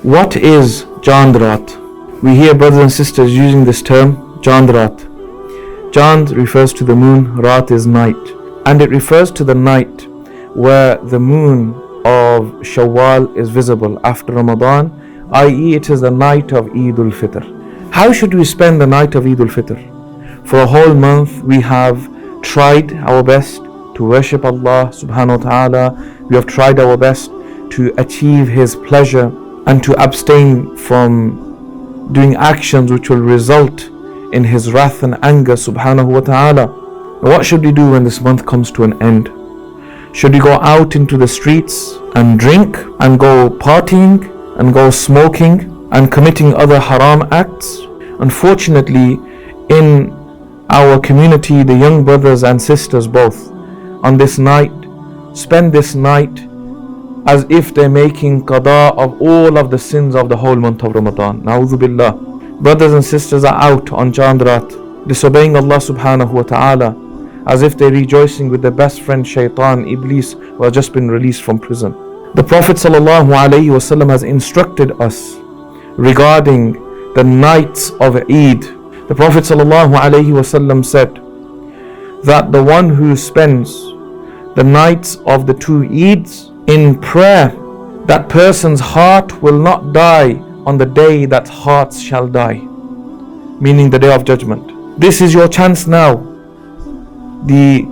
What is Chand Raat? We hear brothers and sisters using this term, Chand Raat. Chand refers to the moon, Raat is night. And it refers to the night where the moon of Shawwal is visible after Ramadan, i.e. it is the night of Eid al-Fitr. How should we spend the night of Eid al-Fitr? For a whole month we have tried our best to worship Allah subhanahu wa ta'ala. We have tried our best to achieve His pleasure and to abstain from doing actions which will result in His wrath and anger subhanahu wa ta'ala. What should we do when this month comes to an end? Should we go out into the streets and drink and go partying and go smoking and committing other haram acts? Unfortunately, in our community, the young brothers and sisters both, on this night, spend this night as if they're making qada of all of the sins of the whole month of Ramadan. Na'udhu billah. Brothers and sisters are out on Chand Raat, disobeying Allah subhanahu wa ta'ala, as if they're rejoicing with their best friend Shaitan, Iblis, who has just been released from prison. The Prophet sallallahu alaihi wasallam has instructed us regarding the nights of Eid. The Prophet sallallahu alaihi wasallam said that the one who spends the nights of the two Eids in prayer, that person's heart will not die on the day that hearts shall die, meaning the day of judgment. This is your chance now. The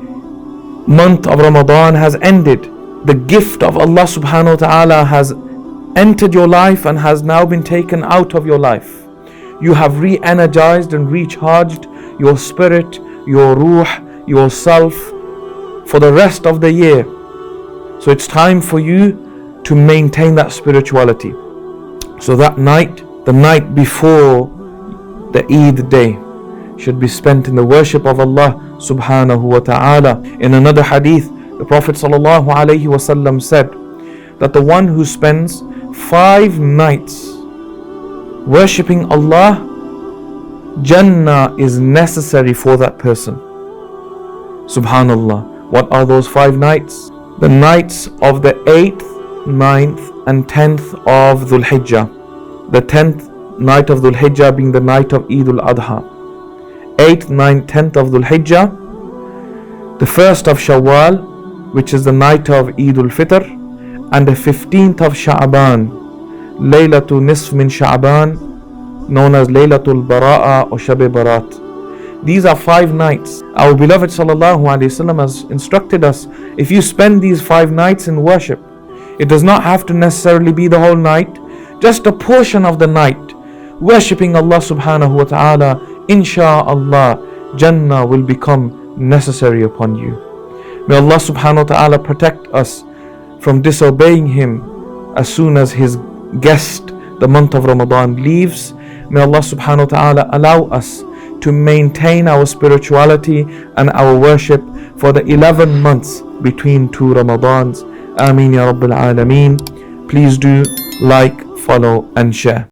month of Ramadan has ended. The gift of Allah subhanahu wa ta'ala has entered your life and has now been taken out of your life. You have re-energized and recharged your spirit, your ruh, yourself for the rest of the year. So it's time for you to maintain that spirituality. So that night, the night before the Eid day, should be spent in the worship of Allah subhanahu wa ta'ala. In another hadith, the Prophet sallallahu alaihi wasallam said that the one who spends 5 nights worshipping Allah, Jannah is necessary for that person. Subhanallah. What are those 5 nights? The nights of the 8th, 9th and 10th of Dhul Hijjah. The 10th night of Dhul Hijjah being the night of Eid al-Adha. 8th, 9th, 10th of Dhul Hijjah. The 1st of Shawwal, which is the night of Eid al-Fitr. And the 15th of Sha'ban, Laylatul Nisf min Sha'ban, known as Laylatul Bara'a or Shab Barat. These are 5 nights. Our beloved sallallahu alaihi wasallam has instructed us, if you spend these 5 nights in worship, it does not have to necessarily be the whole night, just a portion of the night, worshipping Allah subhanahu wa ta'ala, insha'Allah, Jannah will become necessary upon you. May Allah subhanahu wa ta'ala protect us from disobeying Him as soon as His guest, the month of Ramadan, leaves. May Allah subhanahu wa ta'ala allow us to maintain our spirituality and our worship for the 11 months between 2 Ramadans. Ameen ya Rabbil Alameen. Please do like, follow and share.